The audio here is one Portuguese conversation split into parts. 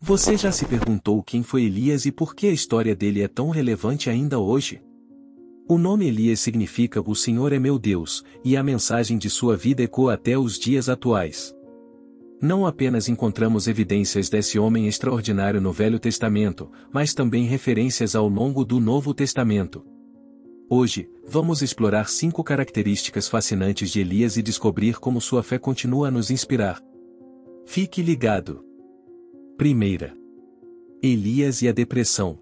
Você já se perguntou quem foi Elias e por que a história dele é tão relevante ainda hoje? O nome Elias significa "O Senhor é meu Deus", e a mensagem de sua vida ecoa até os dias atuais. Não apenas encontramos evidências desse homem extraordinário no Velho Testamento, mas também referências ao longo do Novo Testamento. Hoje, vamos explorar 5 características fascinantes de Elias e descobrir como sua fé continua a nos inspirar. Fique ligado! Primeira. Elias e a depressão.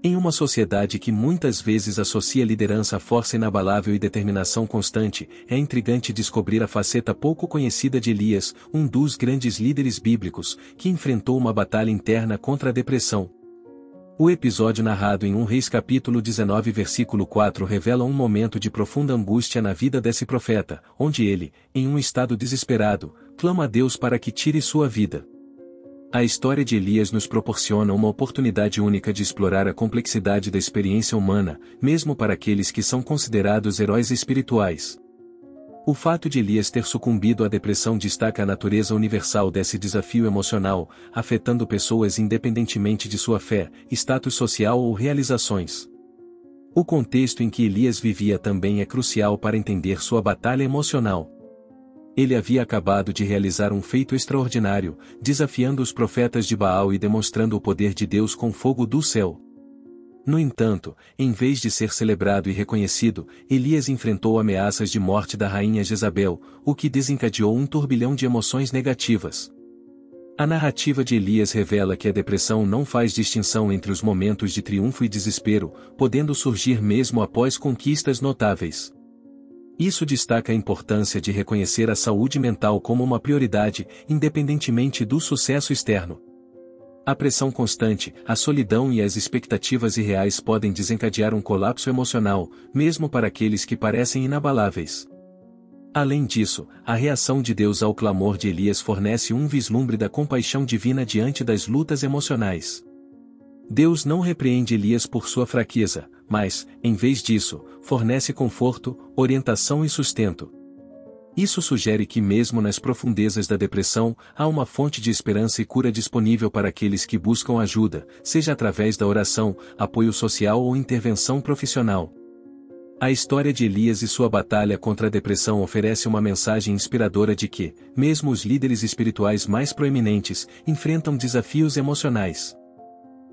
Em uma sociedade que muitas vezes associa liderança à força inabalável e determinação constante, é intrigante descobrir a faceta pouco conhecida de Elias, um dos grandes líderes bíblicos, que enfrentou uma batalha interna contra a depressão. O episódio narrado em 1 Reis capítulo 19 versículo 4 revela um momento de profunda angústia na vida desse profeta, onde ele, em um estado desesperado, clama a Deus para que tire sua vida. A história de Elias nos proporciona uma oportunidade única de explorar a complexidade da experiência humana, mesmo para aqueles que são considerados heróis espirituais. O fato de Elias ter sucumbido à depressão destaca a natureza universal desse desafio emocional, afetando pessoas independentemente de sua fé, status social ou realizações. O contexto em que Elias vivia também é crucial para entender sua batalha emocional. Ele havia acabado de realizar um feito extraordinário, desafiando os profetas de Baal e demonstrando o poder de Deus com fogo do céu. No entanto, em vez de ser celebrado e reconhecido, Elias enfrentou ameaças de morte da rainha Jezabel, o que desencadeou um turbilhão de emoções negativas. A narrativa de Elias revela que a depressão não faz distinção entre os momentos de triunfo e desespero, podendo surgir mesmo após conquistas notáveis. Isso destaca a importância de reconhecer a saúde mental como uma prioridade, independentemente do sucesso externo. A pressão constante, a solidão e as expectativas irreais podem desencadear um colapso emocional, mesmo para aqueles que parecem inabaláveis. Além disso, a reação de Deus ao clamor de Elias fornece um vislumbre da compaixão divina diante das lutas emocionais. Deus não repreende Elias por sua fraqueza, mas, em vez disso, fornece conforto, orientação e sustento. Isso sugere que mesmo nas profundezas da depressão, há uma fonte de esperança e cura disponível para aqueles que buscam ajuda, seja através da oração, apoio social ou intervenção profissional. A história de Elias e sua batalha contra a depressão oferece uma mensagem inspiradora de que, mesmo os líderes espirituais mais proeminentes, enfrentam desafios emocionais.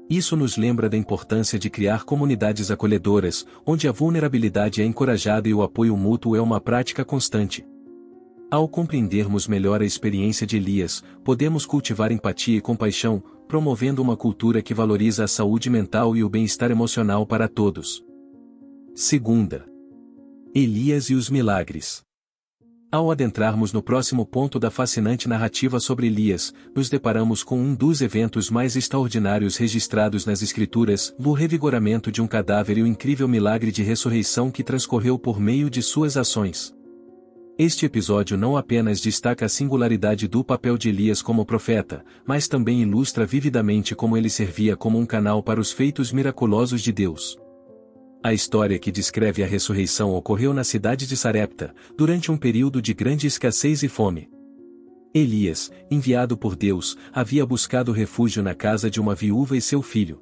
Isso nos lembra da importância de criar comunidades acolhedoras, onde a vulnerabilidade é encorajada e o apoio mútuo é uma prática constante. Ao compreendermos melhor a experiência de Elias, podemos cultivar empatia e compaixão, promovendo uma cultura que valoriza a saúde mental e o bem-estar emocional para todos. Segunda. Elias e os milagres. Ao adentrarmos no próximo ponto da fascinante narrativa sobre Elias, nos deparamos com um dos eventos mais extraordinários registrados nas Escrituras, o revigoramento de um cadáver e o incrível milagre de ressurreição que transcorreu por meio de suas ações. Este episódio não apenas destaca a singularidade do papel de Elias como profeta, mas também ilustra vividamente como ele servia como um canal para os feitos miraculosos de Deus. A história que descreve a ressurreição ocorreu na cidade de Sarepta, durante um período de grande escassez e fome. Elias, enviado por Deus, havia buscado refúgio na casa de uma viúva e seu filho.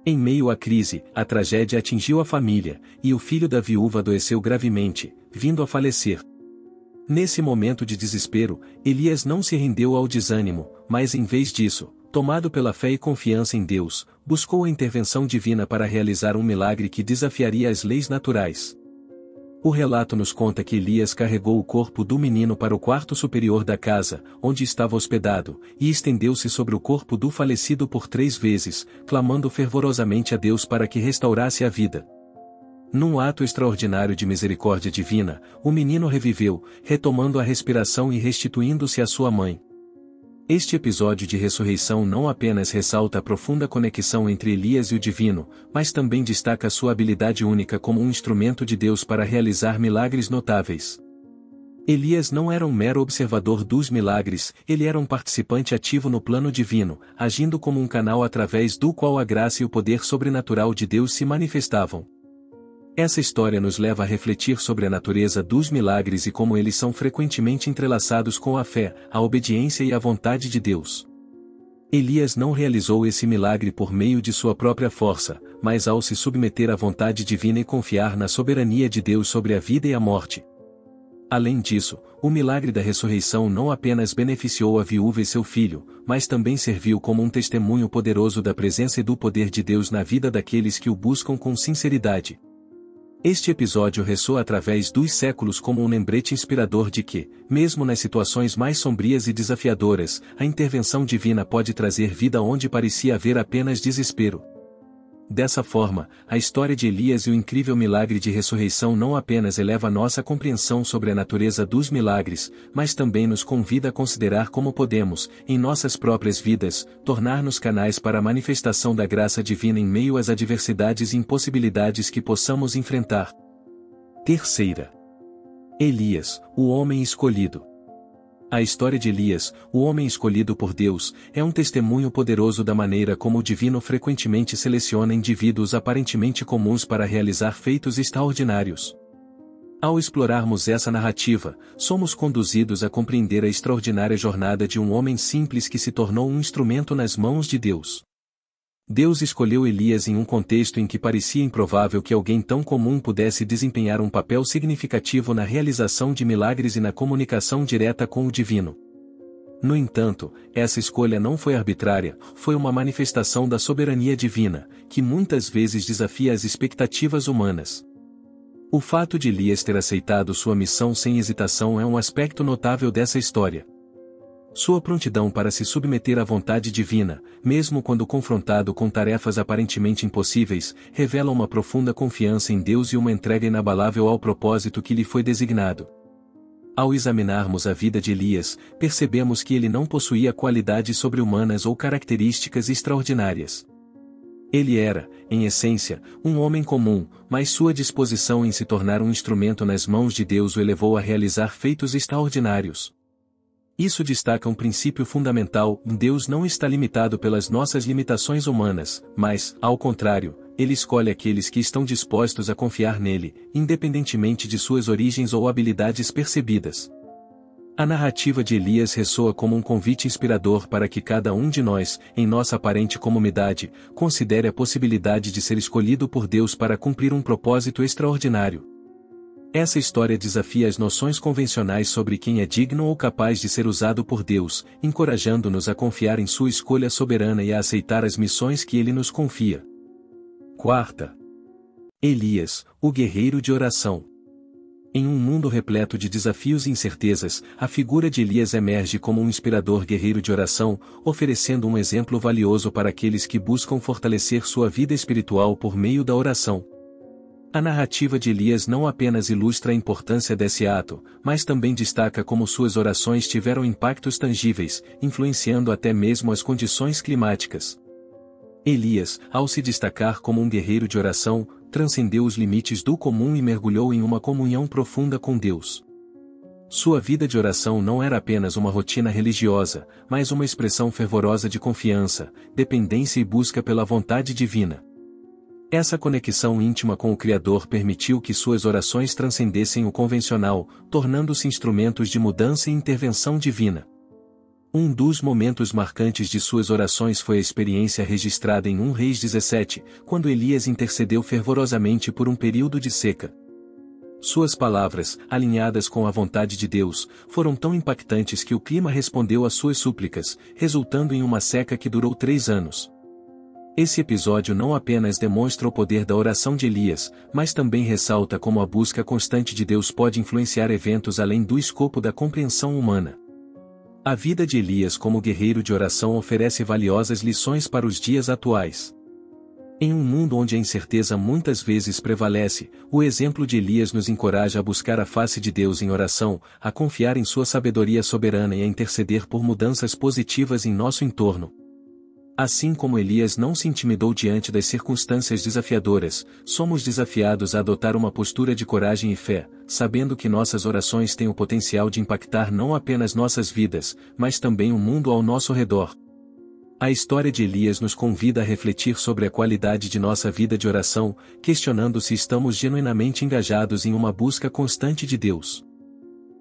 Em meio à crise, a tragédia atingiu a família, e o filho da viúva adoeceu gravemente, vindo a falecer. Nesse momento de desespero, Elias não se rendeu ao desânimo, mas em vez disso, tomado pela fé e confiança em Deus, buscou a intervenção divina para realizar um milagre que desafiaria as leis naturais. O relato nos conta que Elias carregou o corpo do menino para o quarto superior da casa, onde estava hospedado, e estendeu-se sobre o corpo do falecido por 3 vezes, clamando fervorosamente a Deus para que restaurasse a vida. Num ato extraordinário de misericórdia divina, o menino reviveu, retomando a respiração e restituindo-se à sua mãe. Este episódio de ressurreição não apenas ressalta a profunda conexão entre Elias e o divino, mas também destaca sua habilidade única como um instrumento de Deus para realizar milagres notáveis. Elias não era um mero observador dos milagres, ele era um participante ativo no plano divino, agindo como um canal através do qual a graça e o poder sobrenatural de Deus se manifestavam. Essa história nos leva a refletir sobre a natureza dos milagres e como eles são frequentemente entrelaçados com a fé, a obediência e a vontade de Deus. Elias não realizou esse milagre por meio de sua própria força, mas ao se submeter à vontade divina e confiar na soberania de Deus sobre a vida e a morte. Além disso, o milagre da ressurreição não apenas beneficiou a viúva e seu filho, mas também serviu como um testemunho poderoso da presença e do poder de Deus na vida daqueles que o buscam com sinceridade. Este episódio ressoa através dos séculos como um lembrete inspirador de que, mesmo nas situações mais sombrias e desafiadoras, a intervenção divina pode trazer vida onde parecia haver apenas desespero. Dessa forma, a história de Elias e o incrível milagre de ressurreição não apenas eleva nossa compreensão sobre a natureza dos milagres, mas também nos convida a considerar como podemos, em nossas próprias vidas, tornar-nos canais para a manifestação da graça divina em meio às adversidades e impossibilidades que possamos enfrentar. Terceira. Elias, o homem escolhido. A história de Elias, o homem escolhido por Deus, é um testemunho poderoso da maneira como o divino frequentemente seleciona indivíduos aparentemente comuns para realizar feitos extraordinários. Ao explorarmos essa narrativa, somos conduzidos a compreender a extraordinária jornada de um homem simples que se tornou um instrumento nas mãos de Deus. Deus escolheu Elias em um contexto em que parecia improvável que alguém tão comum pudesse desempenhar um papel significativo na realização de milagres e na comunicação direta com o divino. No entanto, essa escolha não foi arbitrária, foi uma manifestação da soberania divina, que muitas vezes desafia as expectativas humanas. O fato de Elias ter aceitado sua missão sem hesitação é um aspecto notável dessa história. Sua prontidão para se submeter à vontade divina, mesmo quando confrontado com tarefas aparentemente impossíveis, revela uma profunda confiança em Deus e uma entrega inabalável ao propósito que lhe foi designado. Ao examinarmos a vida de Elias, percebemos que ele não possuía qualidades sobre-humanas ou características extraordinárias. Ele era, em essência, um homem comum, mas sua disposição em se tornar um instrumento nas mãos de Deus o elevou a realizar feitos extraordinários. Isso destaca um princípio fundamental: Deus não está limitado pelas nossas limitações humanas, mas, ao contrário, Ele escolhe aqueles que estão dispostos a confiar nele, independentemente de suas origens ou habilidades percebidas. A narrativa de Elias ressoa como um convite inspirador para que cada um de nós, em nossa aparente comunidade, considere a possibilidade de ser escolhido por Deus para cumprir um propósito extraordinário. Essa história desafia as noções convencionais sobre quem é digno ou capaz de ser usado por Deus, encorajando-nos a confiar em sua escolha soberana e a aceitar as missões que Ele nos confia. Quarta. Elias, o guerreiro de oração. Em um mundo repleto de desafios e incertezas, a figura de Elias emerge como um inspirador guerreiro de oração, oferecendo um exemplo valioso para aqueles que buscam fortalecer sua vida espiritual por meio da oração. A narrativa de Elias não apenas ilustra a importância desse ato, mas também destaca como suas orações tiveram impactos tangíveis, influenciando até mesmo as condições climáticas. Elias, ao se destacar como um guerreiro de oração, transcendeu os limites do comum e mergulhou em uma comunhão profunda com Deus. Sua vida de oração não era apenas uma rotina religiosa, mas uma expressão fervorosa de confiança, dependência e busca pela vontade divina. Essa conexão íntima com o Criador permitiu que suas orações transcendessem o convencional, tornando-se instrumentos de mudança e intervenção divina. Um dos momentos marcantes de suas orações foi a experiência registrada em 1 Reis 17, quando Elias intercedeu fervorosamente por um período de seca. Suas palavras, alinhadas com a vontade de Deus, foram tão impactantes que o clima respondeu às suas súplicas, resultando em uma seca que durou 3 anos. Esse episódio não apenas demonstra o poder da oração de Elias, mas também ressalta como a busca constante de Deus pode influenciar eventos além do escopo da compreensão humana. A vida de Elias como guerreiro de oração oferece valiosas lições para os dias atuais. Em um mundo onde a incerteza muitas vezes prevalece, o exemplo de Elias nos encoraja a buscar a face de Deus em oração, a confiar em sua sabedoria soberana e a interceder por mudanças positivas em nosso entorno. Assim como Elias não se intimidou diante das circunstâncias desafiadoras, somos desafiados a adotar uma postura de coragem e fé, sabendo que nossas orações têm o potencial de impactar não apenas nossas vidas, mas também o mundo ao nosso redor. A história de Elias nos convida a refletir sobre a qualidade de nossa vida de oração, questionando se estamos genuinamente engajados em uma busca constante de Deus.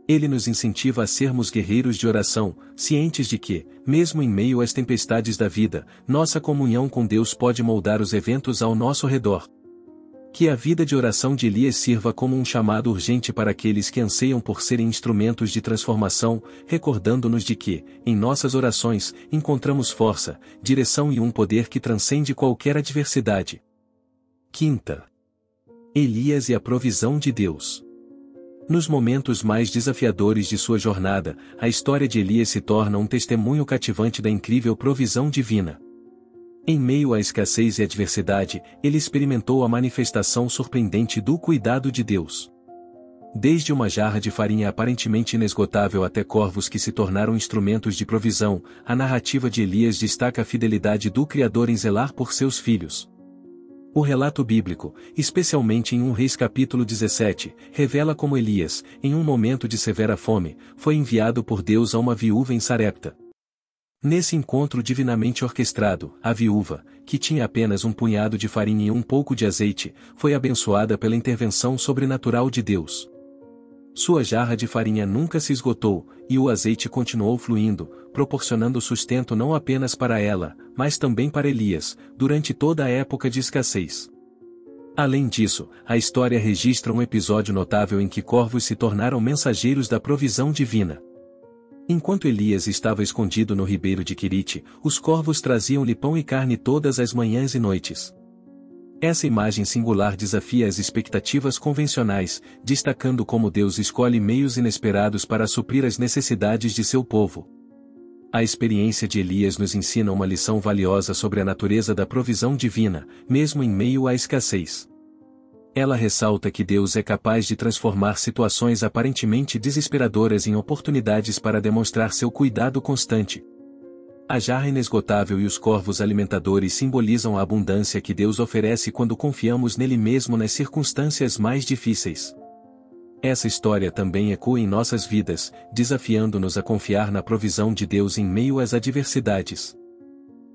Ele nos incentiva a sermos guerreiros de oração, cientes de que, mesmo em meio às tempestades da vida, nossa comunhão com Deus pode moldar os eventos ao nosso redor. Que a vida de oração de Elias sirva como um chamado urgente para aqueles que anseiam por serem instrumentos de transformação, recordando-nos de que, em nossas orações, encontramos força, direção e um poder que transcende qualquer adversidade. Quinta. Elias e a provisão de Deus. Nos momentos mais desafiadores de sua jornada, a história de Elias se torna um testemunho cativante da incrível provisão divina. Em meio à escassez e adversidade, ele experimentou a manifestação surpreendente do cuidado de Deus. Desde uma jarra de farinha aparentemente inesgotável até corvos que se tornaram instrumentos de provisão, a narrativa de Elias destaca a fidelidade do Criador em zelar por seus filhos. O relato bíblico, especialmente em 1 Reis capítulo 17, revela como Elias, em um momento de severa fome, foi enviado por Deus a uma viúva em Sarepta. Nesse encontro divinamente orquestrado, a viúva, que tinha apenas um punhado de farinha e um pouco de azeite, foi abençoada pela intervenção sobrenatural de Deus. Sua jarra de farinha nunca se esgotou, e o azeite continuou fluindo, proporcionando sustento não apenas para ela, mas também para Elias, durante toda a época de escassez. Além disso, a história registra um episódio notável em que corvos se tornaram mensageiros da provisão divina. Enquanto Elias estava escondido no ribeiro de Querite, os corvos traziam-lhe pão e carne todas as manhãs e noites. Essa imagem singular desafia as expectativas convencionais, destacando como Deus escolhe meios inesperados para suprir as necessidades de seu povo. A experiência de Elias nos ensina uma lição valiosa sobre a natureza da provisão divina, mesmo em meio à escassez. Ela ressalta que Deus é capaz de transformar situações aparentemente desesperadoras em oportunidades para demonstrar seu cuidado constante. A jarra inesgotável e os corvos alimentadores simbolizam a abundância que Deus oferece quando confiamos nele mesmo nas circunstâncias mais difíceis. Essa história também ecoa em nossas vidas, desafiando-nos a confiar na provisão de Deus em meio às adversidades.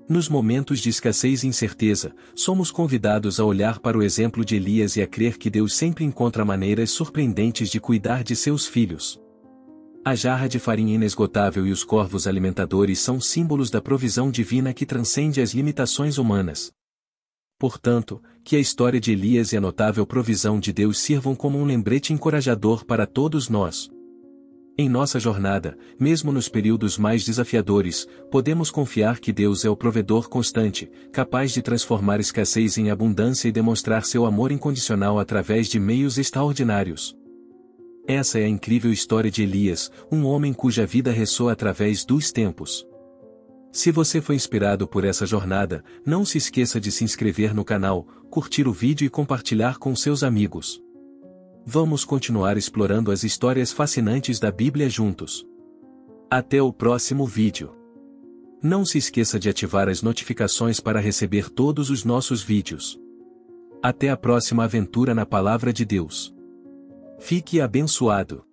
Nos momentos de escassez e incerteza, somos convidados a olhar para o exemplo de Elias e a crer que Deus sempre encontra maneiras surpreendentes de cuidar de seus filhos. A jarra de farinha inesgotável e os corvos alimentadores são símbolos da provisão divina que transcende as limitações humanas. Portanto, que a história de Elias e a notável provisão de Deus sirvam como um lembrete encorajador para todos nós. Em nossa jornada, mesmo nos períodos mais desafiadores, podemos confiar que Deus é o provedor constante, capaz de transformar escassez em abundância e demonstrar seu amor incondicional através de meios extraordinários. Essa é a incrível história de Elias, um homem cuja vida ressoa através dos tempos. Se você foi inspirado por essa jornada, não se esqueça de se inscrever no canal, curtir o vídeo e compartilhar com seus amigos. Vamos continuar explorando as histórias fascinantes da Bíblia juntos. Até o próximo vídeo. Não se esqueça de ativar as notificações para receber todos os nossos vídeos. Até a próxima aventura na Palavra de Deus. Fique abençoado.